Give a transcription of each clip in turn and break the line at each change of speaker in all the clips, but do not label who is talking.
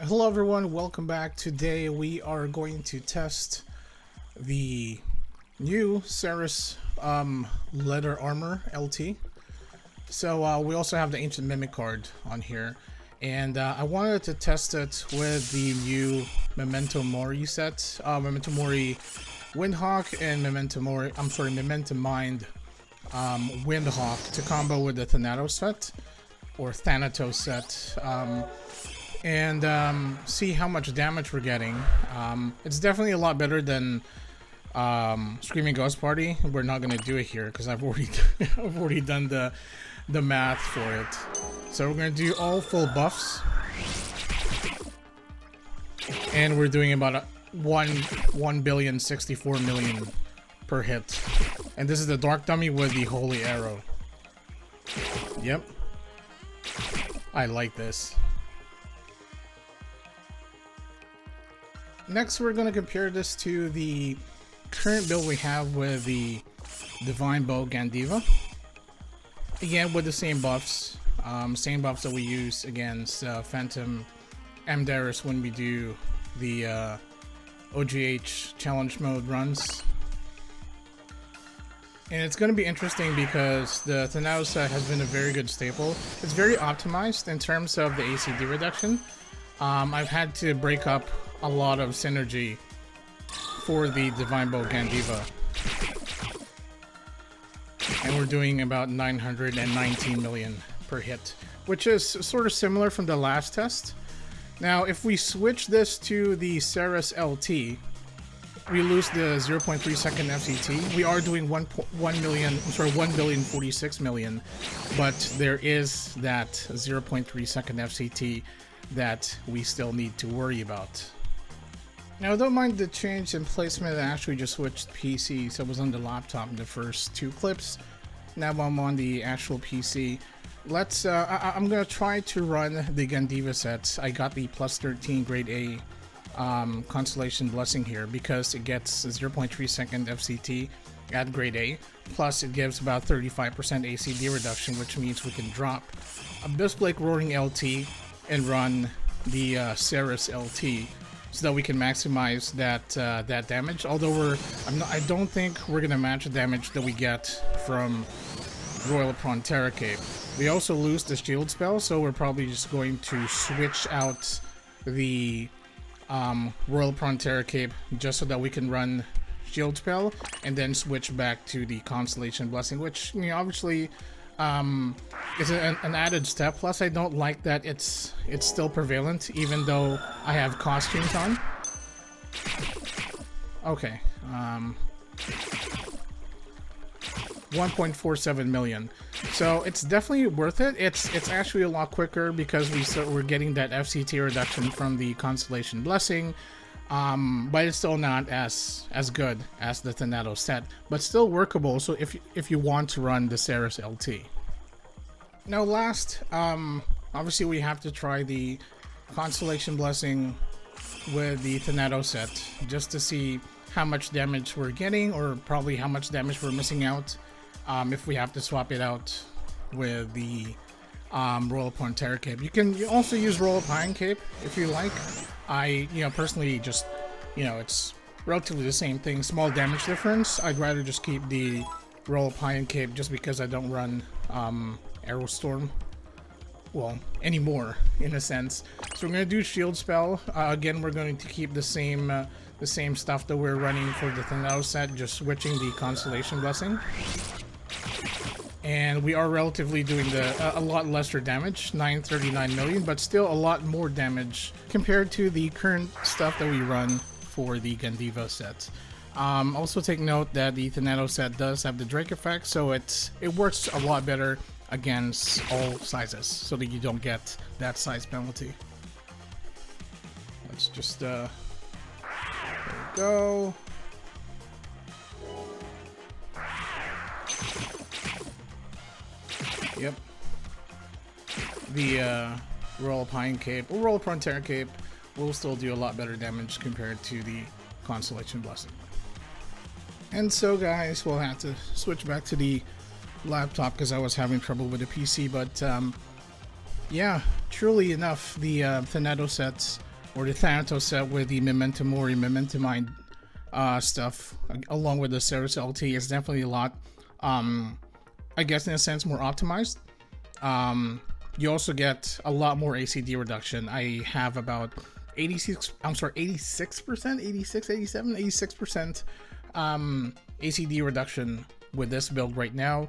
Hello everyone, welcome back. Today we are going to test the new Ceres Leather Armor-LT. So we also have the Ancient Mimic card on here, and I wanted to test it with the new Memento Mori set. Memento Mori Windhawk and Memento Mind Windhawk to combo with the Thanatos set, or Thanatos set. And see how much damage we're getting. It's definitely a lot better than Screaming Ghost Party. We're not gonna do it here because I've already done the math for it. So we're gonna do all full buffs, and we're doing about 1,064,000,000 per hit. And this is the Dark Dummy with the Holy Arrow. Yep, I like this. Next, we're going to compare this to the current build we have with the Divine Bow Gandiva. Again, with the same buffs that we use against Phantom Amdaris when we do the OGH challenge mode runs. And it's going to be interesting because the Thanatos set has been a very good staple. It's very optimized in terms of the ACD reduction. I've had to break up a lot of synergy for the Divine Bow Gandiva, and we're doing about 919 million per hit, which is sort of similar from the last test. Now if we switch this to the Ceres LT, we lose the 0.3 second FCT. We are doing 1,046,000,000, but there is that 0.3 second FCT that we still need to worry about. Now, don't mind the change in placement. I actually just switched PCs. I was on the laptop in the first two clips. Now I'm on the actual PC. Let's. I'm gonna try to run the Gandiva sets. I got the plus 13 grade A Constellation Blessing here because it gets 0.3 second FCT at grade A. Plus, it gives about 35% ACD reduction, which means we can drop Abyss Blake Roaring LT and run the Ceres LT, so that we can maximize that damage. Although I don't think we're gonna match the damage that we get from Royal Prontera Cape. We also lose the shield spell, so we're probably just going to switch out the Royal Prontera Cape just so that we can run shield spell and then switch back to the Constellation Blessing, which, you know, obviously is an added step. Plus, I don't like that it's still prevalent even though I have costumes on. Okay, 1.47 million. So it's definitely worth it. It's actually a lot quicker because we're getting that FCT reduction from the Constellation Blessing. But it's still not as good as the Thanatos set, but still workable. So if you want to run the Ceres LT. Now last, obviously we have to try the Constellation Blessing with the Thanatos set just to see how much damage we're getting, or probably how much damage we're missing out if we have to swap it out with the Royal Prontera Cape. You also use Royal Pine Cape if you like. I, personally just, it's relatively the same thing, small damage difference. I'd rather just keep the Royal Pine Cape just because I don't run Arrow Storm, well, anymore in a sense. So we're going to do Shield Spell. Again, we're going to keep the same stuff that we're running for the Thanatos set, just switching the Constellation Blessing. And we are relatively doing a lot lesser damage, 939 million, but still a lot more damage compared to the current stuff that we run for the Gandiva set. Also take note that the Thanatos set does have the Drake effect, so it works a lot better against all sizes, so that you don't get that size penalty. Let's just there we go. Yep. The Royal Pine Cape, or Royal Prontera Cape, will still do a lot better damage compared to the Constellation Blessing. And so guys, we'll have to switch back to the laptop because I was having trouble with the PC, but Yeah, truly enough, the Thanatos sets, or the Thanatos set with the Memento Mori, Memento Mind stuff, along with the Ceres LT, is definitely a lot, I guess in a sense, more optimized. You also get a lot more ACD reduction. I have about 86% ACD reduction with this build right now.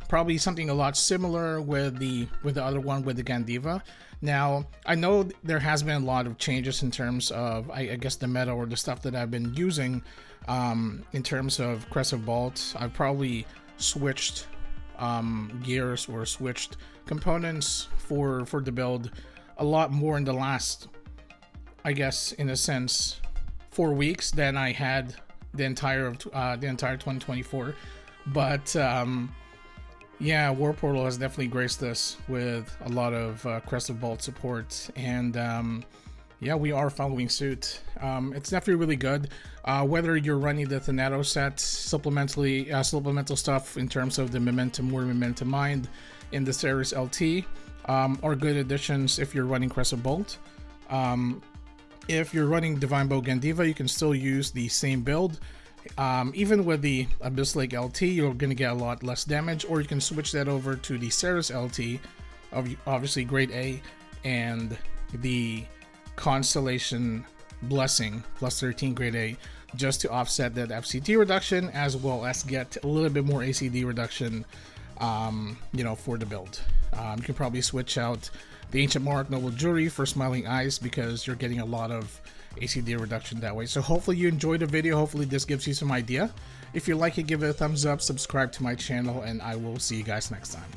Probably something a lot similar with the other one, with the Gandiva. Now, I know there has been a lot of changes in terms of, I guess, the meta or the stuff that I've been using in terms of Crescive Bolt. I've probably switched gears or switched components for the build a lot more in the last, I guess, in a sense, 4 weeks than I had the entire 2024. But yeah, War Portal has definitely graced us with a lot of Crescive Bolt support, and yeah, we are following suit. It's definitely really good. Whether you're running the Thanatos set, supplemental stuff in terms of the Momentum or Momentum Mind in the Ceres LT, are good additions if you're running Crescive Bolt. If you're running Divine Bow Gandiva, you can still use the same build. Even with the Abyss Lake LT, you're going to get a lot less damage, or you can switch that over to the Ceres LT, obviously grade A, and the Constellation Blessing plus 13 grade A, just to offset that FCT reduction, as well as get a little bit more ACD reduction, you know, for the build. You can probably switch out the Ancient Monarch Noble Jewelry for Smiling Eyes, because you're getting a lot of ACD reduction that way. So hopefully you enjoyed the video. Hopefully this gives you some idea. If you like it, give it a thumbs up, subscribe to my channel, and I will see you guys next time.